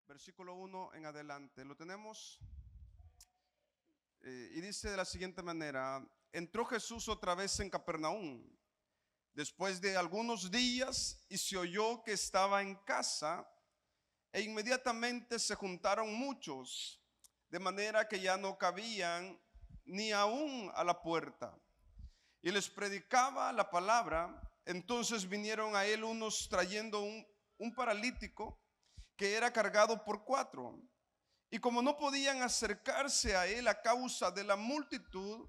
versículo 1 en adelante. ¿Lo tenemos? Y dice de la siguiente manera: entró Jesús otra vez en Capernaum después de algunos días y se oyó que estaba en casa, e inmediatamente se juntaron muchos, de manera que ya no cabían ni aún a la puerta, y les predicaba la palabra. Entonces vinieron a él unos trayendo un paralítico que era cargado por 4, y como no podían acercarse a él a causa de la multitud,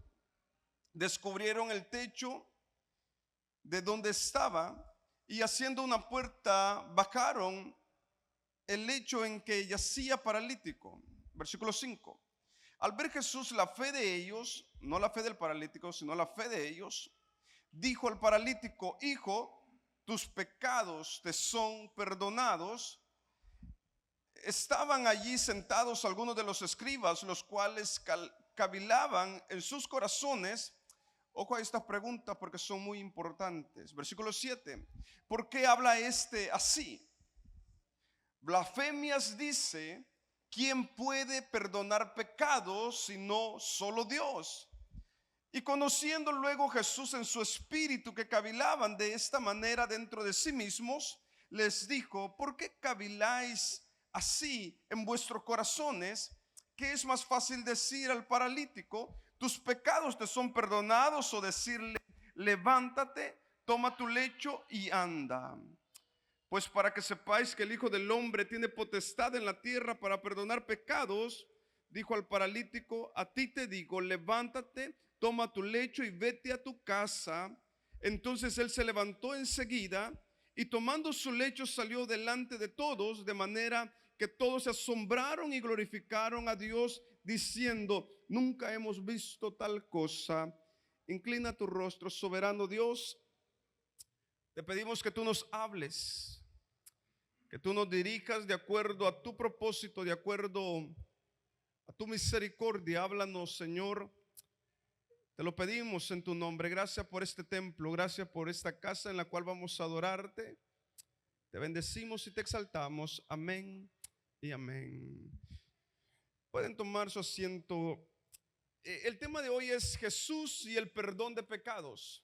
descubrieron el techo de donde estaba, y haciendo una puerta bajaron el lecho en que yacía paralítico. Versículo 5. Al ver Jesús la fe de ellos, no la fe del paralítico, sino la fe de ellos, dijo al paralítico: hijo, tus pecados te son perdonados. Estaban allí sentados algunos de los escribas, los cuales cavilaban en sus corazones. Ojo a estas preguntas porque son muy importantes. Versículo 7. ¿Por qué habla este así? Blasfemias dice: ¿quién puede perdonar pecados sino solo Dios? Y conociendo luego Jesús en su espíritu que cavilaban de esta manera dentro de sí mismos, les dijo: ¿por qué caviláis así en vuestros corazones? ¿Qué es más fácil decir al paralítico: tus pecados te son perdonados, o decirle: levántate, toma tu lecho y anda? Pues para que sepáis que el Hijo del Hombre tiene potestad en la tierra para perdonar pecados, dijo al paralítico: a ti te digo, levántate, toma tu lecho y vete a tu casa. Entonces él se levantó enseguida y tomando su lecho salió delante de todos, de manera que todos se asombraron y glorificaron a Dios, diciendo: nunca hemos visto tal cosa. Inclina tu rostro. Soberano Dios, te pedimos que tú nos hables, que tú nos dirijas de acuerdo a tu propósito, de acuerdo a tu misericordia. Háblanos, Señor. Te lo pedimos en tu nombre. Gracias por este templo, gracias por esta casa en la cual vamos a adorarte. Te bendecimos y te exaltamos. Amén y amén. Pueden tomar su asiento. El tema de hoy es Jesús y el perdón de pecados.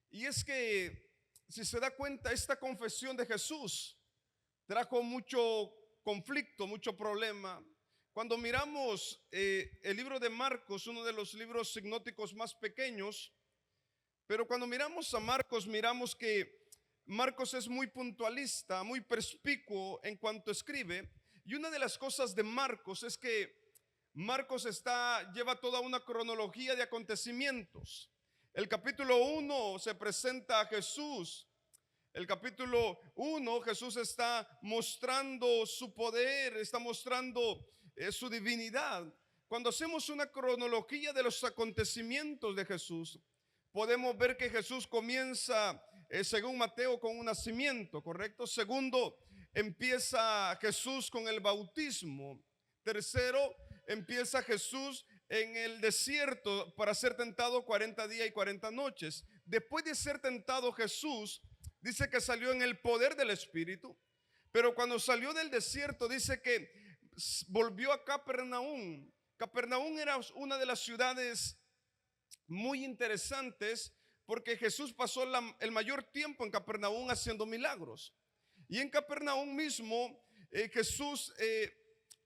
Y es que, si se da cuenta, esta confesión de Jesús trajo mucho conflicto, mucho problema. Cuando miramos el libro de Marcos, uno de los libros sinópticos más pequeños, pero cuando miramos a Marcos, miramos que Marcos es muy puntualista, muy perspicuo en cuanto escribe. Y una de las cosas de Marcos es que Marcos lleva toda una cronología de acontecimientos. El capítulo 1 se presenta a Jesús. El capítulo 1, Jesús está mostrando su poder, está mostrando su divinidad. Cuando hacemos una cronología de los acontecimientos de Jesús, podemos ver que Jesús comienza, según Mateo, con un nacimiento, ¿correcto? Segundo, empieza Jesús con el bautismo. Tercero, empieza Jesús en el desierto para ser tentado 40 días y 40 noches. Después de ser tentado Jesús, dice que salió en el poder del Espíritu, pero cuando salió del desierto dice que volvió a Capernaum. Capernaum era una de las ciudades muy interesantes porque Jesús pasó el mayor tiempo en Capernaum haciendo milagros. Y en Capernaum mismo Jesús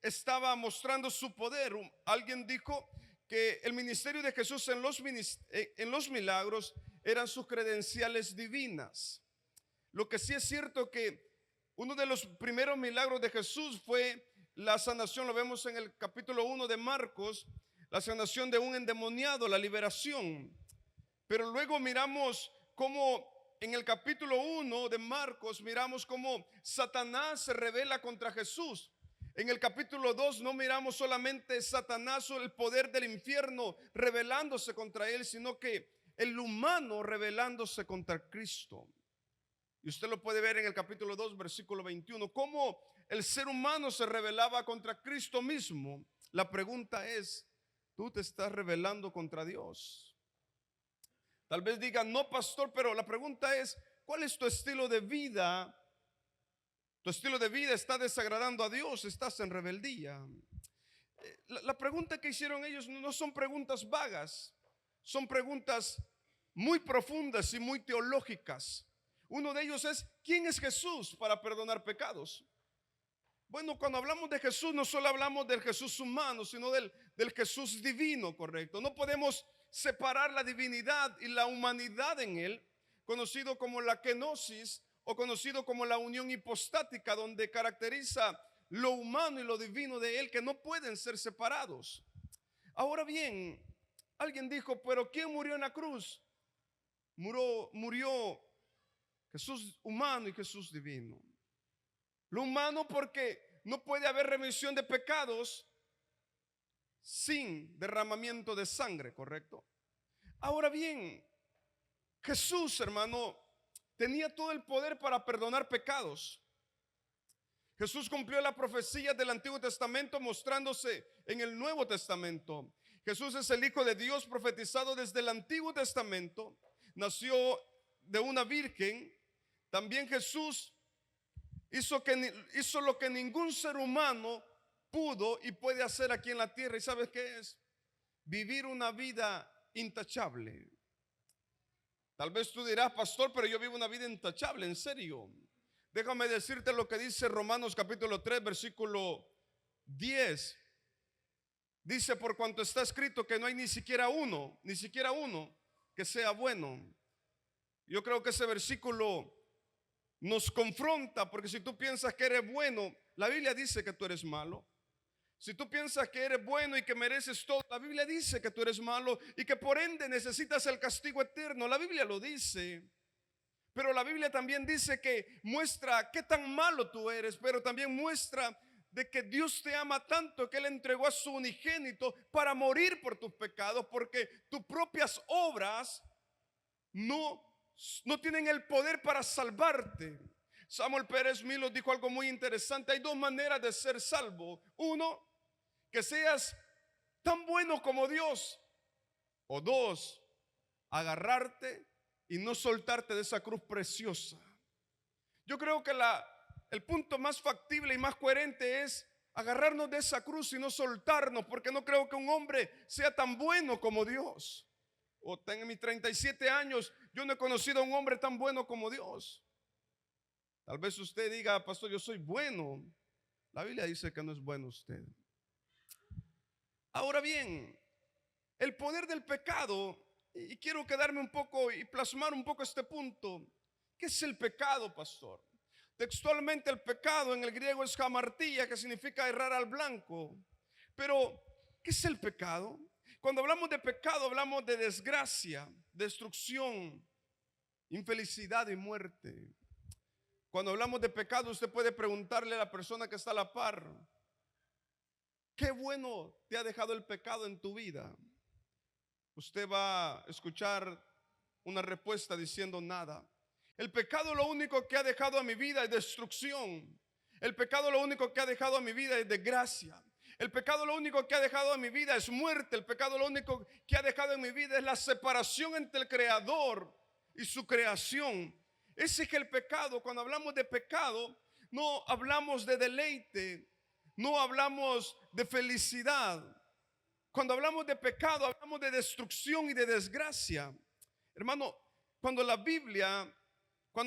estaba mostrando su poder. Alguien dijo que el ministerio de Jesús en los milagros eran sus credenciales divinas. Lo que sí es cierto que uno de los primeros milagros de Jesús fue la sanación, lo vemos en el capítulo 1 de Marcos, la sanación de un endemoniado, la liberación. Pero luego miramos cómo en el capítulo 1 de Marcos, miramos cómo Satanás se rebela contra Jesús. En el capítulo 2 no miramos solamente Satanás o el poder del infierno rebelándose contra él, sino que el humano rebelándose contra Cristo. Y usted lo puede ver en el capítulo 2, versículo 21, cómo el ser humano se rebelaba contra Cristo mismo. La pregunta es: ¿tú te estás rebelando contra Dios? Tal vez digan: no, pastor, pero la pregunta es: ¿cuál es tu estilo de vida Tu estilo de vida está desagradando a Dios, estás en rebeldía. La pregunta que hicieron ellos no son preguntas vagas, son preguntas muy profundas y muy teológicas. Uno de ellos es: ¿quién es Jesús para perdonar pecados? Bueno, cuando hablamos de Jesús, no solo hablamos del Jesús humano, sino del Jesús divino, correcto. No podemos separar la divinidad y la humanidad en él, conocido como la kenosis o conocido como la unión hipostática, donde caracteriza lo humano y lo divino de él, que no pueden ser separados. Ahora bien, alguien dijo: ¿pero quién murió en la cruz? Murió Jesús humano y Jesús divino. Lo humano, porque no puede haber remisión de pecados sin derramamiento de sangre, ¿correcto? Ahora bien, Jesús, hermano, tenía todo el poder para perdonar pecados. Jesús cumplió la profecía del Antiguo Testamento mostrándose en el Nuevo Testamento. Jesús es el Hijo de Dios profetizado desde el Antiguo Testamento. Nació de una virgen. También Jesús hizo lo que ningún ser humano pudo y puede hacer aquí en la tierra. ¿Y sabes qué es? Vivir una vida intachable. Tal vez tú dirás: pastor, pero yo vivo una vida intachable. ¿En serio? Déjame decirte lo que dice Romanos capítulo 3 versículo 10. Dice: por cuanto está escrito que no hay ni siquiera uno que sea bueno. Yo creo que ese versículo nos confronta, porque si tú piensas que eres bueno, la Biblia dice que tú eres malo. Si tú piensas que eres bueno y que mereces todo, la Biblia dice que tú eres malo y que por ende necesitas el castigo eterno. La Biblia lo dice. Pero la Biblia también dice que muestra qué tan malo tú eres, pero también muestra de que Dios te ama tanto que Él entregó a su unigénito para morir por tus pecados, porque tus propias obras no tienen el poder para salvarte. Samuel Pérez Milos dijo algo muy interesante: hay dos maneras de ser salvo. Uno, que seas tan bueno como Dios. O dos, agarrarte y no soltarte de esa cruz preciosa. Yo creo que el punto más factible y más coherente es agarrarnos de esa cruz y no soltarnos, porque no creo que un hombre sea tan bueno como Dios. En mis 37 años yo no he conocido a un hombre tan bueno como Dios. Tal vez usted diga: pastor, yo soy bueno. La Biblia dice que no es bueno usted. Ahora bien, el poder del pecado, y quiero quedarme un poco y plasmar un poco este punto. ¿Qué es el pecado, pastor? Textualmente, el pecado en el griego es hamartia, que significa errar al blanco. Pero, ¿qué es el pecado? Cuando hablamos de pecado, hablamos de desgracia, destrucción, infelicidad y muerte. Cuando hablamos de pecado, usted puede preguntarle a la persona que está a la par: ¿qué bueno te ha dejado el pecado en tu vida? Usted va a escuchar una respuesta diciendo: nada. El pecado lo único que ha dejado a mi vida es destrucción. El pecado lo único que ha dejado a mi vida es desgracia. El pecado lo único que ha dejado en mi vida es muerte. El pecado lo único que ha dejado en mi vida es la separación entre el Creador y su creación. Ese es el pecado. Cuando hablamos de pecado, no hablamos de deleite, no hablamos de felicidad. Cuando hablamos de pecado, hablamos de destrucción y de desgracia. Hermano, cuando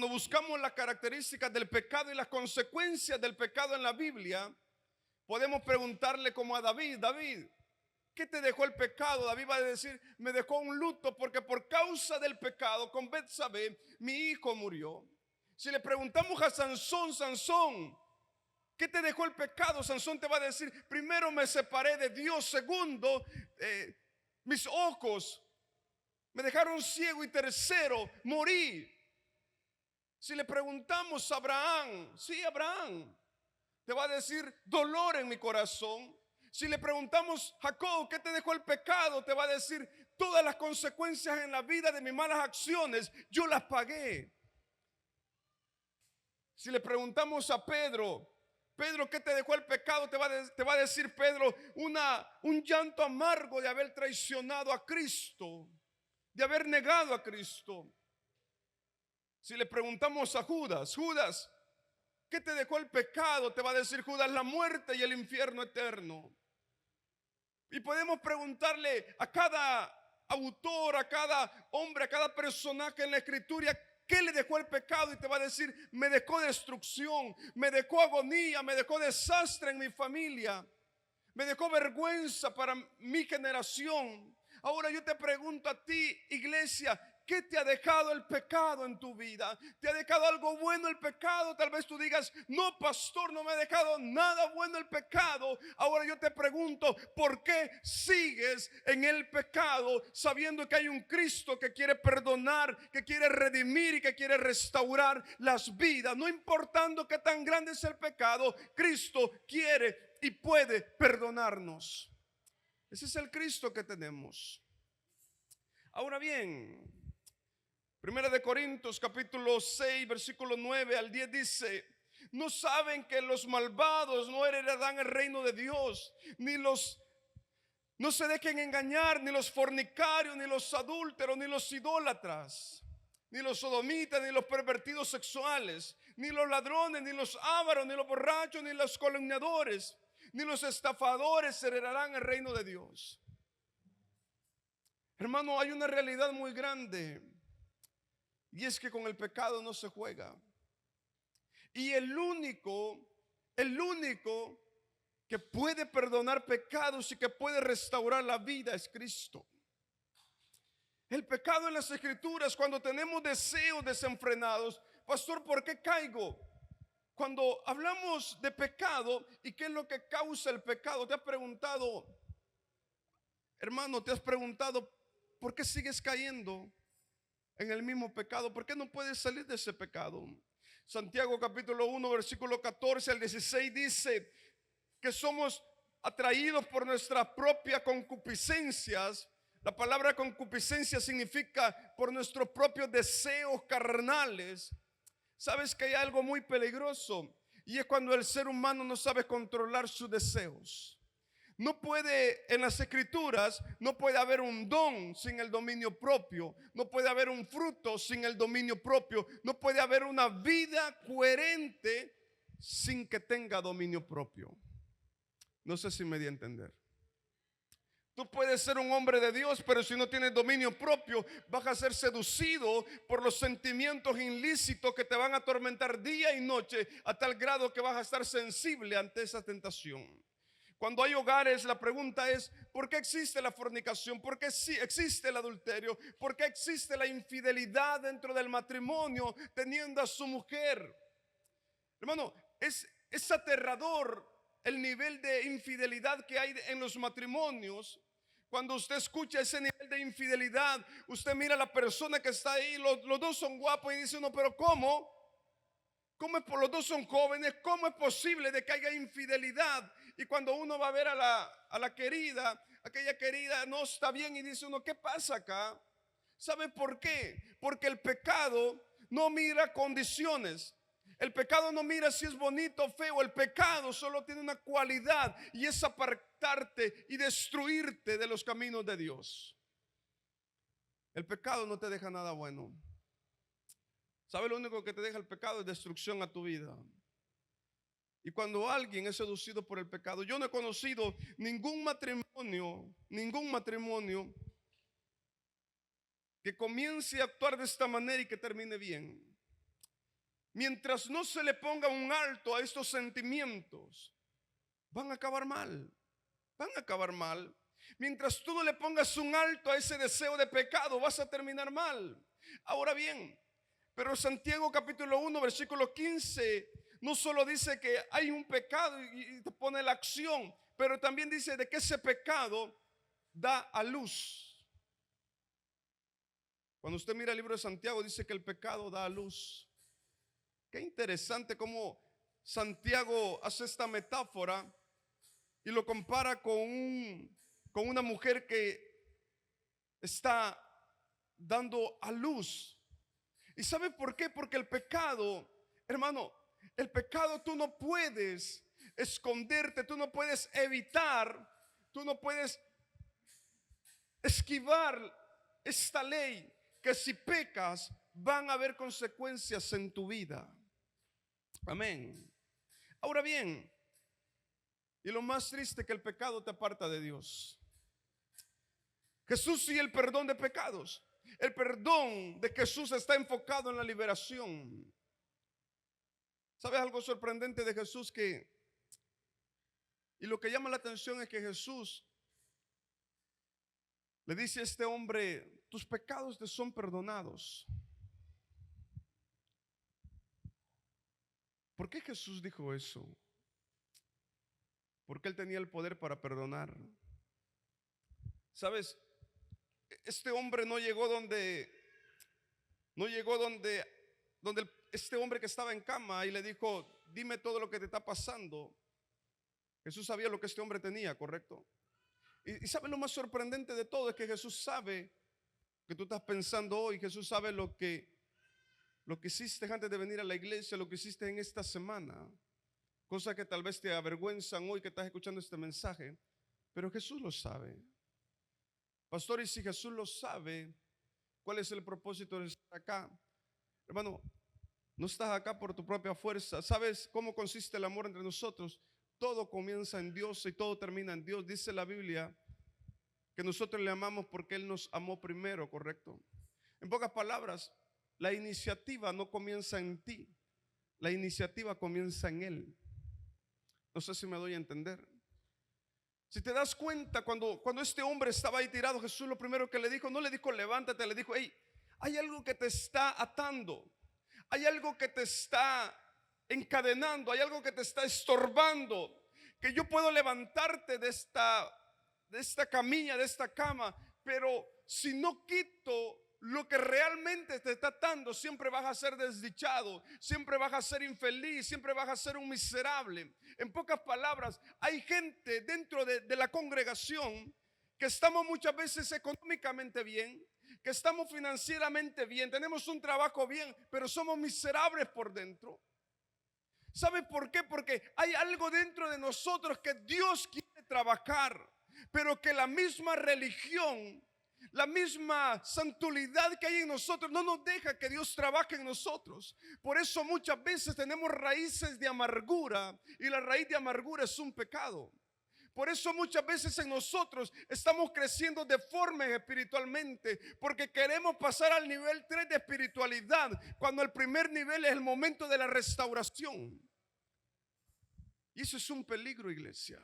buscamos las características del pecado y las consecuencias del pecado en la Biblia, podemos preguntarle como a David: David, ¿qué te dejó el pecado? David va a decir: me dejó un luto, porque por causa del pecado con Betsabé mi hijo murió. Si le preguntamos a Sansón: Sansón, ¿qué te dejó el pecado? Sansón te va a decir: primero me separé de Dios, segundo, mis ojos me dejaron ciego, y tercero, morí. Si le preguntamos a Abraham, sí, Abraham, te va a decir: dolor en mi corazón. Si le preguntamos a Jacob, ¿qué te dejó el pecado? Te va a decir: todas las consecuencias en la vida de mis malas acciones, yo las pagué. Si le preguntamos a Pedro, Pedro, ¿qué te dejó el pecado? Te va a decir Pedro: un llanto amargo de haber traicionado a Cristo, de haber negado a Cristo. Si le preguntamos a Judas, Judas, ¿Qué te dejó el pecado? Te va a decir Judas: la muerte y el infierno eterno. Y podemos preguntarle a cada autor, a cada hombre, a cada personaje en la escritura, ¿qué le dejó el pecado? Y te va a decir: me dejó destrucción, me dejó agonía, me dejó desastre en mi familia, me dejó vergüenza para mi generación. Ahora yo te pregunto a ti, iglesia, ¿qué te ha dejado el pecado en tu vida? ¿Te ha dejado algo bueno el pecado? Tal vez tú digas: no, pastor, no me ha dejado nada bueno el pecado. Ahora yo te pregunto, ¿por qué sigues en el pecado sabiendo que hay un Cristo que quiere perdonar, que quiere redimir y que quiere restaurar las vidas? No importando qué tan grande es el pecado, Cristo quiere y puede perdonarnos. Ese es el Cristo que tenemos. Ahora bien, Primera de Corintios capítulo 6 versículo 9 al 10 dice: ¿no saben que los malvados no heredarán el reino de Dios? No se dejen engañar, ni los fornicarios, ni los adúlteros, ni los idólatras, ni los sodomitas, ni los pervertidos sexuales, ni los ladrones, ni los ávaros, ni los borrachos, ni los calumniadores, ni los estafadores heredarán el reino de Dios. Hermano, hay una realidad muy grande, y es que con el pecado no se juega. Y el único que puede perdonar pecados y que puede restaurar la vida es Cristo. El pecado en las escrituras, cuando tenemos deseos desenfrenados: pastor, ¿por qué caigo? Cuando hablamos de pecado y qué es lo que causa el pecado, ¿te has preguntado, hermano, por qué sigues cayendo en el mismo pecado? ¿Por qué no puedes salir de ese pecado? Santiago capítulo 1 versículo 14 al 16 dice que somos atraídos por nuestras propias concupiscencias. La palabra concupiscencia significa por nuestros propios deseos carnales. Sabes que hay algo muy peligroso, y es cuando el ser humano no sabe controlar sus deseos. No puede, en las escrituras, no puede haber un don sin el dominio propio. No puede haber un fruto sin el dominio propio. No puede haber una vida coherente sin que tenga dominio propio. No sé si me di a entender. Tú puedes ser un hombre de Dios, pero si no tienes dominio propio, vas a ser seducido por los sentimientos ilícitos que te van a atormentar día y noche, a tal grado que vas a estar sensible ante esa tentación. Cuando hay hogares, la pregunta es: ¿por qué existe la fornicación? ¿Por qué existe el adulterio? ¿Por qué existe la infidelidad dentro del matrimonio teniendo a su mujer? Hermano, es aterrador el nivel de infidelidad que hay en los matrimonios. Cuando usted escucha ese nivel de infidelidad, usted mira a la persona que está ahí, los dos son guapos, y dice uno: pero ¿cómo? ¿Cómo es? Los dos son jóvenes, ¿cómo es posible de que haya infidelidad? Y cuando uno va a ver a la querida, aquella querida no está bien, y dice uno: ¿qué pasa acá? ¿Sabe por qué? Porque el pecado no mira condiciones. El pecado no mira si es bonito o feo. El pecado solo tiene una cualidad, y es apartarte y destruirte de los caminos de Dios. El pecado no te deja nada bueno. ¿Sabe? Lo único que te deja el pecado es destrucción a tu vida. Y cuando alguien es seducido por el pecado, yo no he conocido ningún matrimonio que comience a actuar de esta manera y que termine bien. Mientras no se le ponga un alto a estos sentimientos, van a acabar mal. Van a acabar mal. Mientras tú no le pongas un alto a ese deseo de pecado, vas a terminar mal. Ahora bien, pero Santiago capítulo 1 versículo 15 no solo dice que hay un pecado y te pone la acción, pero también dice de que ese pecado da a luz. Cuando usted mira el libro de Santiago, dice que el pecado da a luz. Qué interesante cómo Santiago hace esta metáfora y lo compara con una mujer que está dando a luz. ¿Y sabe por qué? Porque el pecado, hermano, el pecado tú no puedes esconderte, tú no puedes evitar, tú no puedes esquivar esta ley, que si pecas van a haber consecuencias en tu vida. Amén. Ahora bien, y lo más triste, que el pecado te aparta de Dios. Jesús y el perdón de pecados. El perdón de Jesús está enfocado en la liberación. ¿Sabes algo sorprendente de Jesús? Y lo que llama la atención es que Jesús le dice a este hombre: tus pecados te son perdonados. ¿Por qué Jesús dijo eso? Porque Él tenía el poder para perdonar. ¿Sabes? Este hombre no llegó donde este hombre que estaba en cama y le dijo: dime todo lo que te está pasando. Jesús sabía lo que este hombre tenía, ¿correcto? Y ¿sabe lo más sorprendente de todo? Es que Jesús sabe que tú estás pensando hoy. Jesús sabe lo que hiciste antes de venir a la iglesia, lo que hiciste en esta semana. Cosas que tal vez te avergüenzan hoy que estás escuchando este mensaje, pero Jesús lo sabe. Pastor, y si Jesús lo sabe, ¿cuál es el propósito de estar acá? Hermano, no estás acá por tu propia fuerza. ¿Sabes cómo consiste el amor entre nosotros? Todo comienza en Dios y todo termina en Dios. Dice la Biblia que nosotros le amamos porque Él nos amó primero, ¿correcto? En pocas palabras, la iniciativa no comienza en ti, la iniciativa comienza en Él. No sé si me doy a entender. Si te das cuenta, cuando este hombre estaba ahí tirado, Jesús lo primero que le dijo, no le dijo levántate, le dijo: hey, hay algo que te está atando, hay algo que te está encadenando, hay algo que te está estorbando, que yo puedo levantarte de esta camilla, de esta cama, pero si no quito lo que realmente te está atando, siempre vas a ser desdichado, siempre vas a ser infeliz, siempre vas a ser un miserable. En pocas palabras, hay gente dentro de la congregación que estamos muchas veces económicamente bien, que estamos financieramente bien, tenemos un trabajo bien, pero somos miserables por dentro. ¿Sabe por qué? Porque hay algo dentro de nosotros que Dios quiere trabajar, pero que la misma religión, la misma santidad que hay en nosotros no nos deja que Dios trabaje en nosotros. Por eso muchas veces tenemos raíces de amargura, y la raíz de amargura es un pecado. Por eso muchas veces en nosotros estamos creciendo deformes espiritualmente, porque queremos pasar al nivel 3 de espiritualidad, cuando el primer nivel es el momento de la restauración. Y eso es un peligro, iglesia.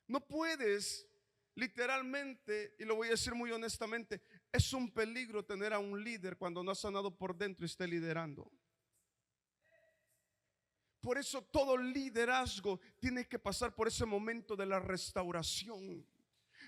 No puedes, literalmente, y lo voy a decir muy honestamente, es un peligro tener a un líder cuando no ha sanado por dentro y esté liderando. Por eso todo liderazgo tiene que pasar por ese momento de la restauración.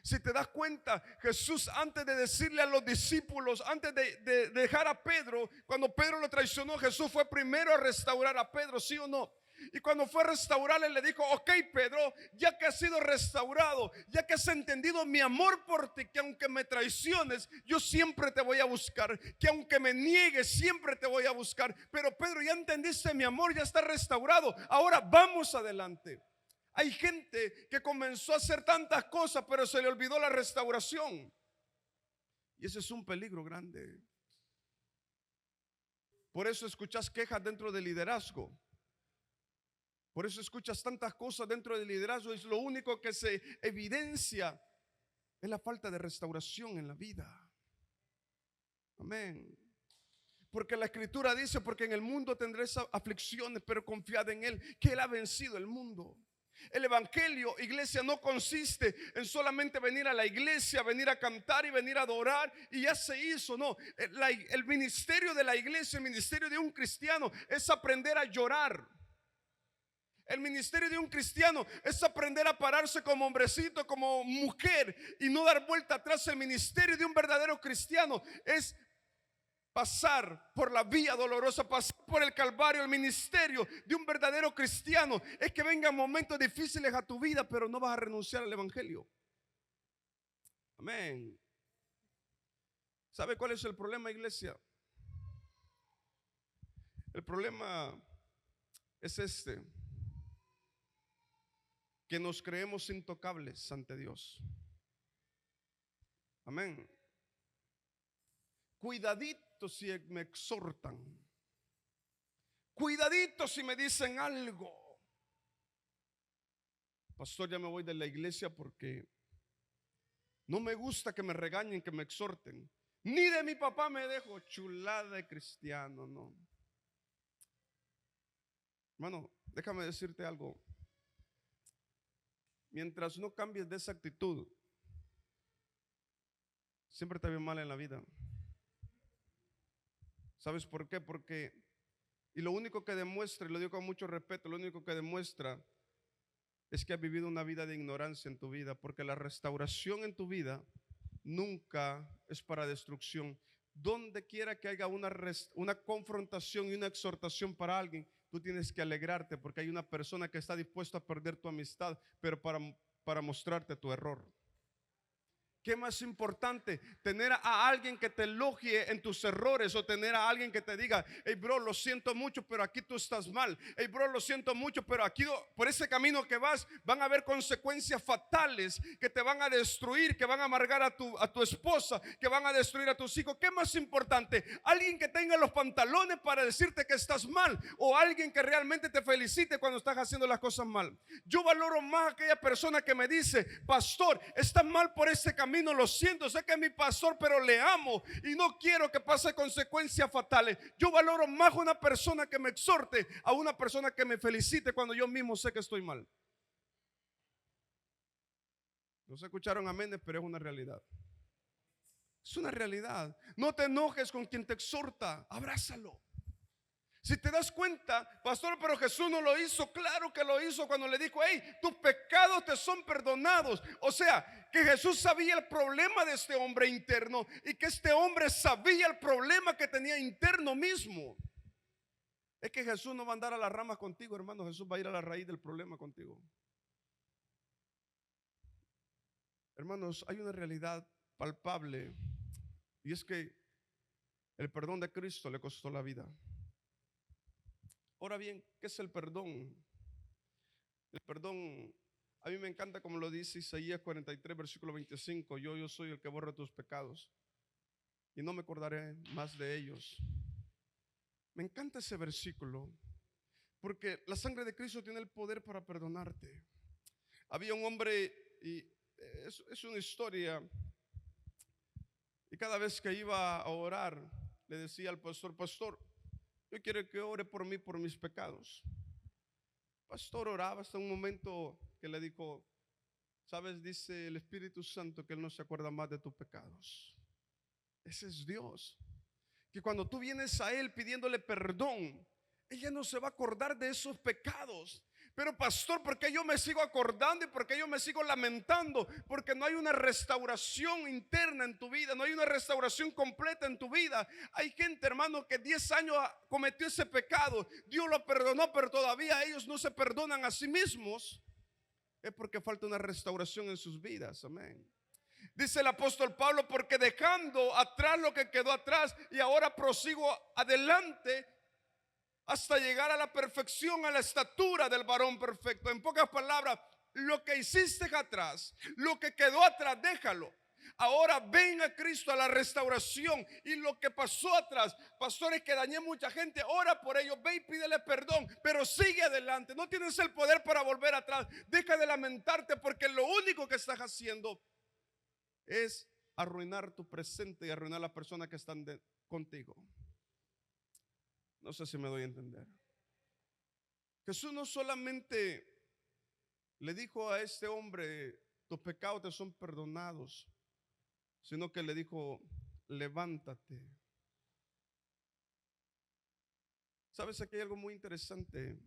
Si te das cuenta, Jesús, antes de decirle a los discípulos, antes de dejar a Pedro, cuando Pedro lo traicionó, Jesús fue primero a restaurar a Pedro, ¿sí o no? Y cuando fue a restaurarle, le dijo: ok, Pedro, ya que has sido restaurado, ya que has entendido mi amor por ti, que aunque me traiciones, yo siempre te voy a buscar, que aunque me niegues, siempre te voy a buscar. Pero Pedro, ya entendiste mi amor, ya está restaurado, ahora vamos adelante. Hay gente que comenzó a hacer tantas cosas, pero se le olvidó la restauración. Y ese es un peligro grande. Por eso escuchas quejas dentro del liderazgo. Por eso escuchas tantas cosas dentro del liderazgo. Es lo único que se evidencia es la falta de restauración en la vida. Amén. Porque la escritura dice: porque en el mundo tendréis aflicciones, pero confiad en Él, que Él ha vencido el mundo. El evangelio, iglesia, no consiste en solamente venir a la iglesia, venir a cantar y venir a adorar y ya se hizo. No, el ministerio de la iglesia, el ministerio de un cristiano es aprender a llorar. El ministerio de un cristiano es aprender a pararse como hombrecito, como mujer, y no dar vuelta atrás. El ministerio de un verdadero cristiano es pasar por la vía dolorosa, pasar por el calvario. El ministerio de un verdadero cristiano es que vengan momentos difíciles a tu vida, pero no vas a renunciar al evangelio. Amén. ¿Sabe cuál es el problema, iglesia? El problema es que nos creemos intocables ante Dios. Amén. Cuidadito si me exhortan, Cuidadito si me dicen algo. Pastor, ya me voy de la iglesia porque no me gusta que me regañen, que me exhorten. Ni de mi papá me dejo. Chulada de cristiano, no. Hermano, déjame decirte algo. Mientras no cambies de esa actitud, siempre te ve mal en la vida. ¿Sabes por qué? Porque, y lo único que demuestra, y lo digo con mucho respeto, lo único que demuestra es que has vivido una vida de ignorancia en tu vida, porque la restauración en tu vida nunca es para destrucción. Donde quiera que haya una confrontación y una exhortación para alguien, tú tienes que alegrarte porque hay una persona que está dispuesta a perder tu amistad, pero para mostrarte tu error. ¿Qué más importante? Tener a alguien que te elogie en tus errores, o tener a alguien que te diga: hey bro, lo siento mucho, pero aquí tú estás mal. Hey bro, lo siento mucho, pero aquí por ese camino que vas van a haber consecuencias fatales que te van a destruir, que van a amargar a tu esposa, que van a destruir a tus hijos. ¿Qué más importante? Alguien que tenga los pantalones para decirte que estás mal, o alguien que realmente te felicite cuando estás haciendo las cosas mal. Yo valoro más a aquella persona que me dice: pastor, estás mal por ese camino, lo siento, sé que es mi pastor, pero le amo y no quiero que pase consecuencias fatales. Yo valoro más a una persona que me exhorte a una persona que me felicite cuando yo mismo sé que estoy mal. No se escucharon aménes, pero es una realidad. Es una realidad. No te enojes con quien te exhorta, abrázalo. Si te das cuenta, pastor, pero Jesús no lo hizo. Claro que lo hizo cuando le dijo: hey, tus pecados te son perdonados. O sea, que Jesús sabía el problema de este hombre interno, y que este hombre sabía el problema que tenía interno mismo. Es que Jesús no va a andar a las ramas contigo, hermano. Jesús va a ir a la raíz del problema contigo. Hermanos, hay una realidad palpable, y es que el perdón de Cristo le costó la vida. Ahora bien, ¿qué es el perdón? El perdón, a mí me encanta como lo dice Isaías 43, versículo 25. Yo soy el que borra tus pecados y no me acordaré más de ellos. Me encanta ese versículo porque la sangre de Cristo tiene el poder para perdonarte. Había un hombre, y es una historia, y cada vez que iba a orar le decía al pastor: pastor, yo quiero que ore por mí, por mis pecados. Pastor oraba hasta un momento que le dijo: sabes, dice el Espíritu Santo que Él no se acuerda más de tus pecados. Ese es Dios, que cuando tú vienes a Él pidiéndole perdón, ella no se va a acordar de esos pecados. Pero pastor, ¿por qué yo me sigo acordando y por qué yo me sigo lamentando? Porque no hay una restauración interna en tu vida, no hay una restauración completa en tu vida. Hay gente, hermano, que 10 años cometió ese pecado, Dios lo perdonó, pero todavía ellos no se perdonan a sí mismos. Es porque falta una restauración en sus vidas. Amén. Dice el apóstol Pablo: porque dejando atrás lo que quedó atrás, y ahora prosigo adelante hasta llegar a la perfección, a la estatura del varón perfecto. En pocas palabras, lo que hiciste atrás, lo que quedó atrás, déjalo. Ahora ven a Cristo, a la restauración. Y lo que pasó atrás, pastores, que dañé mucha gente, ora por ellos, ve y pídele perdón, pero sigue adelante. No tienes el poder para volver atrás. Deja de lamentarte, porque lo único que estás haciendo es arruinar tu presente y arruinar a las personas que están contigo. No sé si me doy a entender. Jesús no solamente le dijo a este hombre: tus pecados te son perdonados, sino que le dijo: levántate. Sabes, aquí hay algo muy interesante,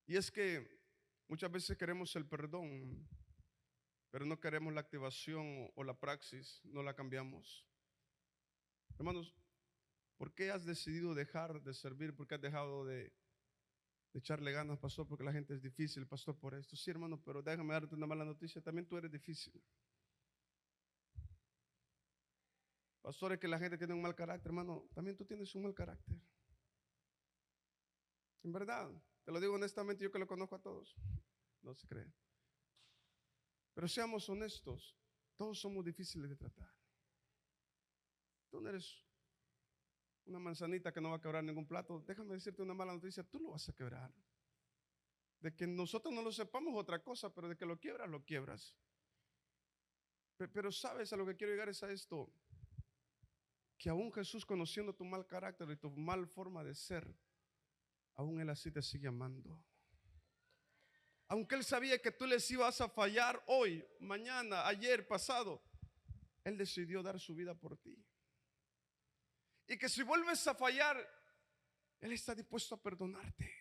y es que muchas veces queremos el perdón, pero no queremos la activación o la praxis, no la cambiamos. Hermanos, ¿por qué has decidido dejar de servir? ¿Por qué has dejado de echarle ganas, pastor? Porque la gente es difícil, pastor, por esto. Sí, hermano, pero déjame darte una mala noticia: también tú eres difícil. Pastor, es que la gente tiene un mal carácter. Hermano, también tú tienes un mal carácter. En verdad, te lo digo honestamente, yo que lo conozco a todos. No se cree. Pero seamos honestos, todos somos difíciles de tratar. Tú no eres una manzanita que no va a quebrar ningún plato. Déjame decirte una mala noticia, tú lo vas a quebrar. De que nosotros no lo sepamos otra cosa, pero de que lo quiebras, lo quiebras. Pero sabes, a lo que quiero llegar es a esto, que aún Jesús, conociendo tu mal carácter y tu mal forma de ser, aún Él así te sigue amando. Aunque Él sabía que tú les ibas a fallar hoy, mañana, ayer, pasado, Él decidió dar su vida por ti. Y que si vuelves a fallar, Él está dispuesto a perdonarte.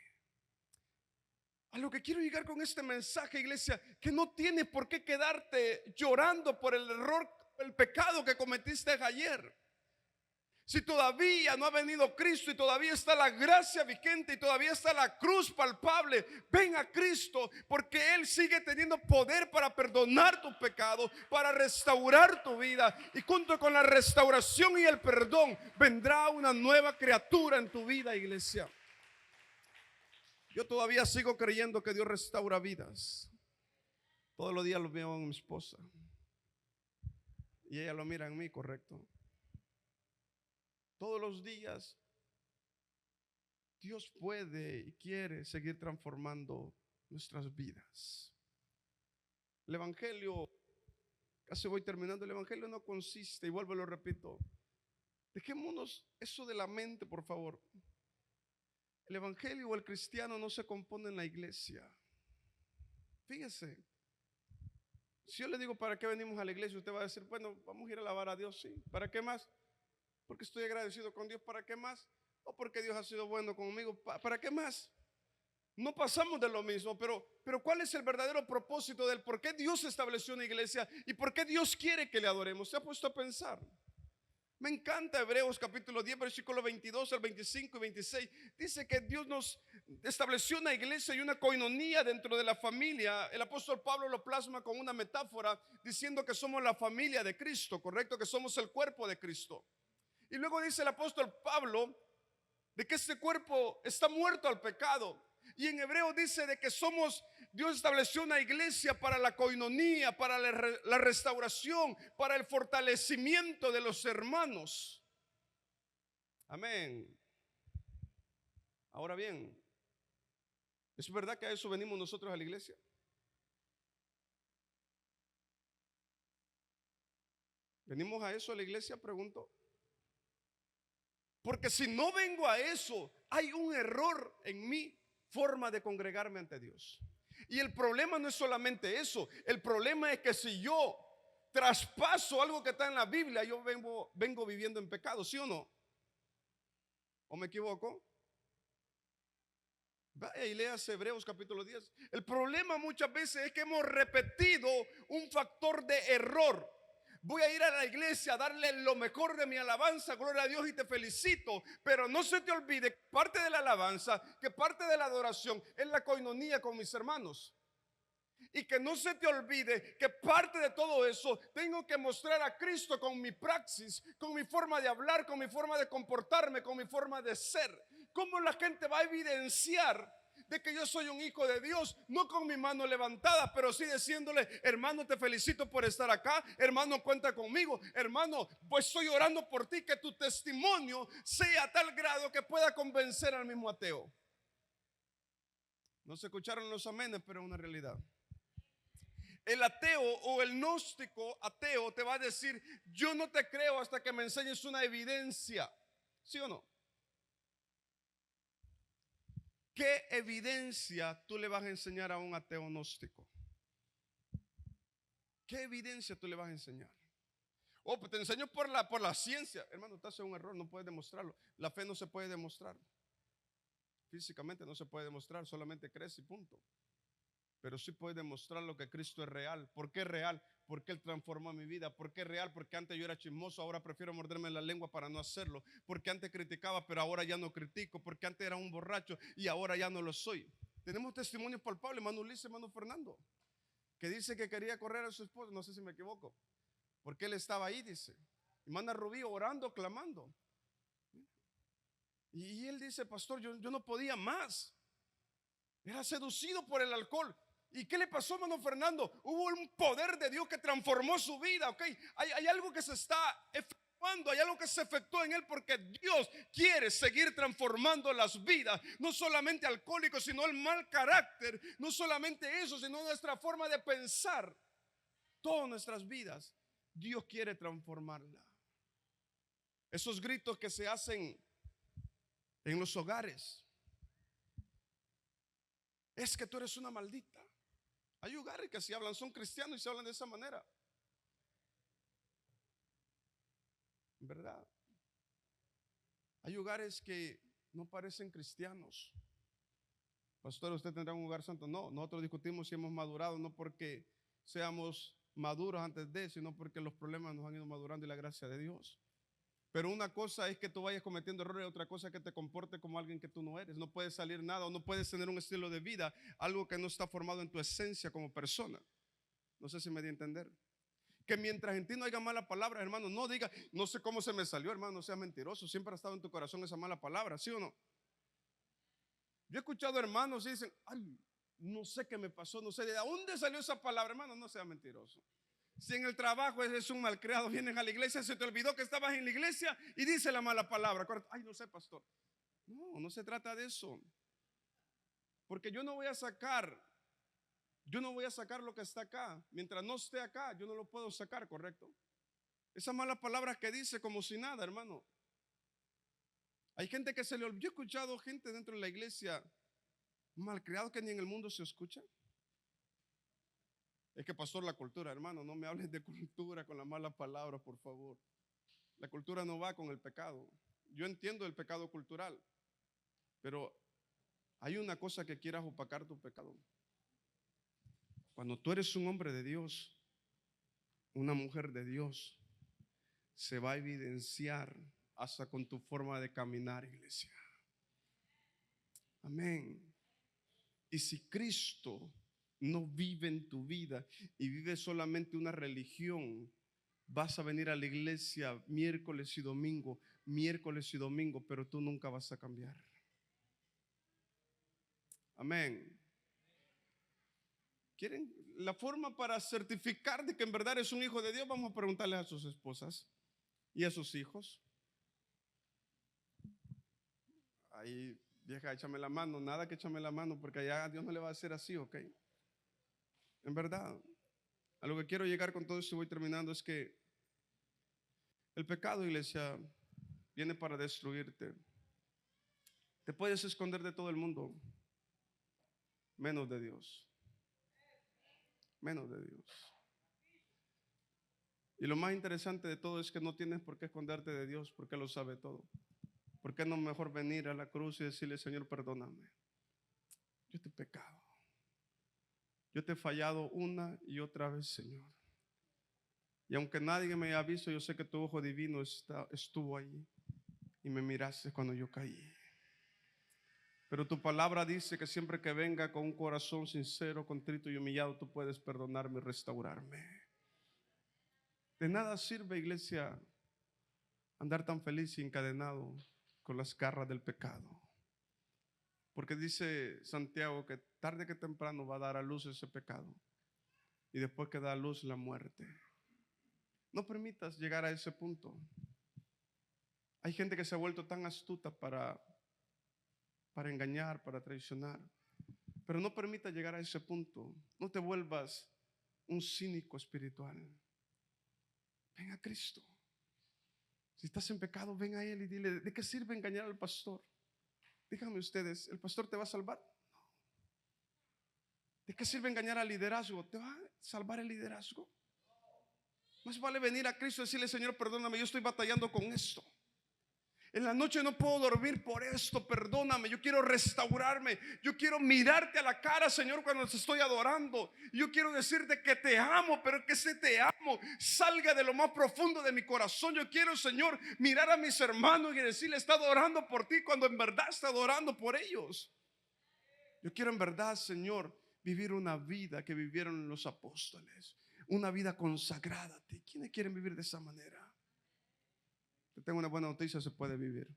A lo que quiero llegar con este mensaje, iglesia, que no tienes por qué quedarte llorando por el error, el pecado que cometiste ayer. Si todavía no ha venido Cristo y todavía está la gracia vigente y todavía está la cruz palpable, ven a Cristo, porque Él sigue teniendo poder para perdonar tus pecados, para restaurar tu vida. Y junto con la restauración y el perdón vendrá una nueva criatura en tu vida, iglesia. Yo todavía sigo creyendo que Dios restaura vidas. Todos los días lo veo en mi esposa y ella lo mira en mí, correcto. Todos los días Dios puede y quiere seguir transformando nuestras vidas. El evangelio, casi voy terminando, el evangelio no consiste, y vuelvo y lo repito, dejémonos eso de la mente, por favor. El evangelio o el cristiano no se compone en la iglesia. Fíjese, si yo le digo ¿para qué venimos a la iglesia? Usted va a decir, bueno, vamos a ir a alabar a Dios, sí. ¿Para qué más? Porque estoy agradecido con Dios. ¿Para qué más? O porque Dios ha sido bueno conmigo. ¿Para qué más? No pasamos de lo mismo, pero ¿cuál es el verdadero propósito del por qué Dios estableció una iglesia y por qué Dios quiere que le adoremos? ¿Se ha puesto a pensar? Me encanta Hebreos capítulo 10, versículo 22 al 25 y 26. Dice que Dios nos estableció una iglesia y una coinonía dentro de la familia. El apóstol Pablo lo plasma con una metáfora diciendo que somos la familia de Cristo, correcto, que somos el cuerpo de Cristo. Y luego dice el apóstol Pablo de que este cuerpo está muerto al pecado. Y en hebreo dice de que Dios estableció una iglesia para la coinonía, para la restauración, para el fortalecimiento de los hermanos. Amén. Ahora bien, ¿es verdad que a eso venimos nosotros a la iglesia? ¿Venimos a eso a la iglesia? Pregunto. Porque si no vengo a eso, hay un error en mi forma de congregarme ante Dios. Y el problema no es solamente eso. El problema es que si yo traspaso algo que está en la Biblia, yo vengo viviendo en pecado, ¿sí o no? ¿O me equivoco? Vaya y léase Hebreos capítulo 10. El problema muchas veces es que hemos repetido un factor de error. Voy a ir a la iglesia a darle lo mejor de mi alabanza, gloria a Dios, y te felicito. Pero no se te olvide que parte de la alabanza, que parte de la adoración es la coinonía con mis hermanos. Y que no se te olvide que parte de todo eso tengo que mostrar a Cristo con mi praxis, con mi forma de hablar, con mi forma de comportarme, con mi forma de ser. ¿Cómo la gente va a evidenciar de que yo soy un hijo de Dios? No con mi mano levantada, pero sí diciéndole, hermano, te felicito por estar acá, hermano, cuenta conmigo, hermano, pues estoy orando por ti, que tu testimonio sea a tal grado que pueda convencer al mismo ateo. No se escucharon los amenes, pero es una realidad. El ateo o el gnóstico ateo te va a decir, yo no te creo hasta que me enseñes una evidencia. ¿Sí o no? ¿Qué evidencia tú le vas a enseñar a un ateo gnóstico? ¿Qué evidencia tú le vas a enseñar? Oh, pues te enseño por la ciencia. Hermano, estás haciendo un error, no puedes demostrarlo. La fe no se puede demostrar. Físicamente no se puede demostrar, solamente crees y punto. Pero sí puede demostrar lo que Cristo es real. ¿Por qué es real? Porque Él transformó mi vida. ¿Por qué es real? Porque antes yo era chismoso, ahora prefiero morderme la lengua para no hacerlo. Porque antes criticaba, pero ahora ya no critico. Porque antes era un borracho y ahora ya no lo soy. Tenemos testimonios palpables. Hermano Ulises, hermano Fernando, que dice que quería correr a su esposa. No sé si me equivoco, porque él estaba ahí, dice. Hermana Rubí orando, clamando. Y él dice, pastor, yo no podía más. Era seducido por el alcohol. ¿Y qué le pasó, hermano Fernando? Hubo un poder de Dios que transformó su vida, ¿ok? Hay algo que se está Cuando hay algo que se efectúa en él, porque Dios quiere seguir transformando las vidas, no solamente alcohólicos, sino el mal carácter, no solamente eso, sino nuestra forma de pensar, todas nuestras vidas, Dios quiere transformarla. Esos gritos que se hacen en los hogares, es que tú eres una maldita. Hay hogares que se hablan, son cristianos y se hablan de esa manera, ¿verdad? Hay hogares que no parecen cristianos. Pastor, ¿usted tendrá un hogar santo? No, nosotros discutimos si hemos madurado, no porque seamos maduros antes de, sino porque los problemas nos han ido madurando y la gracia de Dios. Pero una cosa es que tú vayas cometiendo errores, otra cosa es que te comportes como alguien que tú no eres. No puedes salir nada, o no puedes tener un estilo de vida, algo que no está formado en tu esencia como persona. No sé si me di a entender. Que mientras en ti no haya mala palabra, hermano, no diga, no sé cómo se me salió, hermano, no sea mentiroso. Siempre ha estado en tu corazón esa mala palabra, ¿sí o no? Yo he escuchado hermanos y dicen, ay, no sé qué me pasó, no sé de dónde salió esa palabra, hermano, no sea mentiroso. Si en el trabajo eres un malcriado, vienes a la iglesia, se te olvidó que estabas en la iglesia y dice la mala palabra. Ay, no sé, pastor. No, no se trata de eso. Porque yo no voy a sacar lo que está acá. Mientras no esté acá, yo no lo puedo sacar, ¿correcto? Esas malas palabras que dice como si nada, hermano. Hay gente que se le olvidó. Yo he escuchado gente dentro de la iglesia malcriado que ni en el mundo se escucha. Es que pastor, la cultura, hermano, no me hables de cultura con las malas palabras, por favor. La cultura no va con el pecado. Yo entiendo el pecado cultural, pero hay una cosa que quieras opacar tu pecado. Cuando tú eres un hombre de Dios, una mujer de Dios, se va a evidenciar hasta con tu forma de caminar, iglesia. Amén. Y si Cristo no vive en tu vida y vive solamente una religión, vas a venir a la iglesia miércoles y domingo, pero tú nunca vas a cambiar. Amén. ¿Quieren la forma para certificar de que en verdad es un hijo de Dios? Vamos a preguntarles a sus esposas y a sus hijos. Ahí, vieja, échame la mano. Nada que échame la mano, porque allá Dios no le va a hacer así, ¿ok? En verdad, a lo que quiero llegar con todo esto y voy terminando es que el pecado, iglesia, viene para destruirte. Te puedes esconder de todo el mundo, menos de Dios. Menos de Dios. Y lo más interesante de todo es que no tienes por qué esconderte de Dios, porque Él lo sabe todo. ¿Por qué no mejor venir a la cruz y decirle, Señor, perdóname? Yo te he pecado. Yo te he fallado una y otra vez, Señor. Y aunque nadie me haya visto, yo sé que tu ojo divino estuvo ahí y me miraste cuando yo caí. Pero tu palabra dice que siempre que venga con un corazón sincero, contrito y humillado, tú puedes perdonarme y restaurarme. De nada sirve, iglesia, andar tan feliz y encadenado con las garras del pecado. Porque dice Santiago que tarde que temprano va a dar a luz ese pecado. Y después que da a luz la muerte. No permitas llegar a ese punto. Hay gente que se ha vuelto tan astuta para engañar, para traicionar. Pero no permitas llegar a ese punto. No te vuelvas un cínico espiritual. Ven a Cristo. Si estás en pecado, ven a Él y dile, ¿de qué sirve engañar al pastor? Díganme ustedes, ¿el pastor te va a salvar? No. ¿De qué sirve engañar al liderazgo? ¿Te va a salvar el liderazgo? Más vale venir a Cristo y decirle, Señor, perdóname, yo estoy batallando con esto. En la noche no puedo dormir por esto, perdóname, yo quiero restaurarme, yo quiero mirarte a la cara, Señor, cuando te estoy adorando. Yo quiero decirte que te amo, pero que ese te amo salga de lo más profundo de mi corazón. Yo quiero, Señor, mirar a mis hermanos y decirle, está adorando por ti, cuando en verdad está adorando por ellos. Yo quiero en verdad, Señor, vivir una vida que vivieron los apóstoles, una vida consagrada a ti. ¿Quiénes quieren vivir de esa manera? Te tengo una buena noticia, se puede vivir.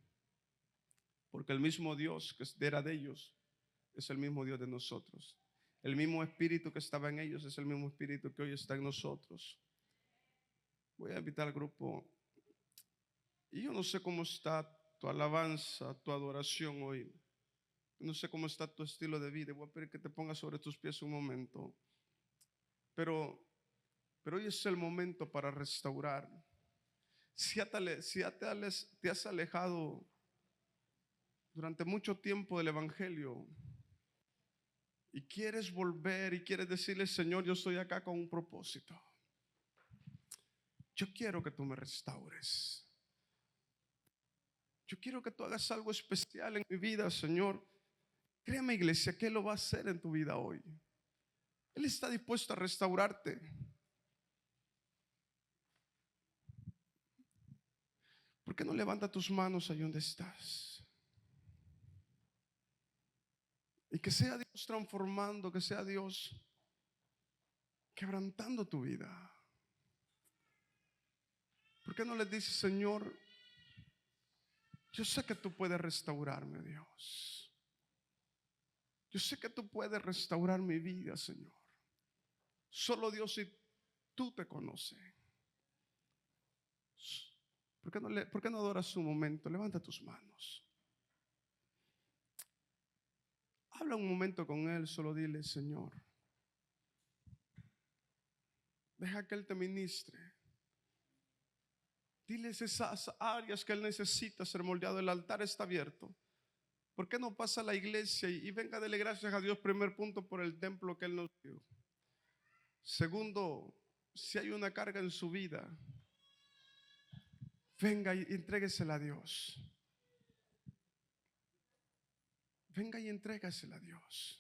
Porque el mismo Dios que era de ellos es el mismo Dios de nosotros. El mismo espíritu que estaba en ellos es el mismo espíritu que hoy está en nosotros. Voy a invitar al grupo Y yo no sé cómo está tu alabanza, tu adoración hoy. No sé cómo está tu estilo de vida. Voy a pedir que te pongas sobre tus pies un momento. Pero, pero hoy es el momento para restaurar. Si te has alejado durante mucho tiempo del Evangelio y quieres volver y quieres decirle, Señor, yo estoy acá con un propósito. Yo quiero que tú me restaures. Yo quiero que tú hagas algo especial en mi vida, Señor. Créeme, iglesia, que Él lo va a hacer en tu vida hoy. Él está dispuesto a restaurarte. ¿Por qué no levanta tus manos ahí donde estás? Y que sea Dios transformando, que sea Dios quebrantando tu vida. ¿Por qué no le dices, Señor, yo sé que tú puedes restaurarme, Dios? Yo sé que tú puedes restaurar mi vida, Señor. Solo Dios y tú te conoces. ¿Por qué no adoras un momento? Levanta tus manos. Habla un momento con Él, solo dile, Señor, deja que Él te ministre. Diles esas áreas que Él necesita ser moldeado. El altar está abierto. ¿Por qué no pasa a la iglesia y venga a darle gracias a Dios? Primer punto, por el templo que Él nos dio. Segundo, si hay una carga en su vida, venga y entréguesela a Dios. Venga y entrégasela a Dios.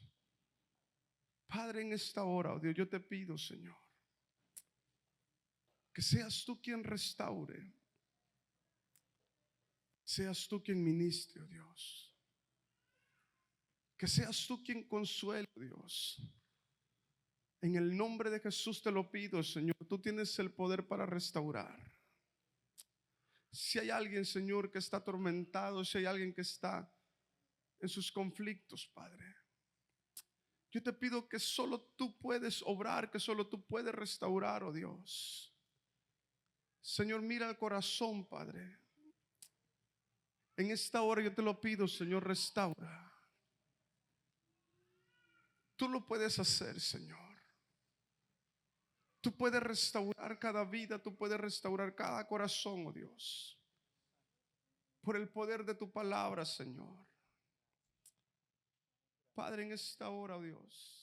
Padre, en esta hora, oh Dios, yo te pido, Señor, que seas tú quien restaure. Seas tú quien ministre, oh Dios. Que seas tú quien consuele, oh Dios. En el nombre de Jesús te lo pido, Señor. Tú tienes el poder para restaurar. Si hay alguien, Señor, que está atormentado, si hay alguien que está en sus conflictos, Padre, yo te pido que solo tú puedes obrar, que solo tú puedes restaurar, oh Dios. Señor, mira el corazón, Padre. En esta hora yo te lo pido, Señor, restaura. Tú lo puedes hacer, Señor. Tú puedes restaurar cada vida, tú puedes restaurar cada corazón, oh Dios. Por el poder de tu palabra, Señor. Padre, en esta hora, oh Dios,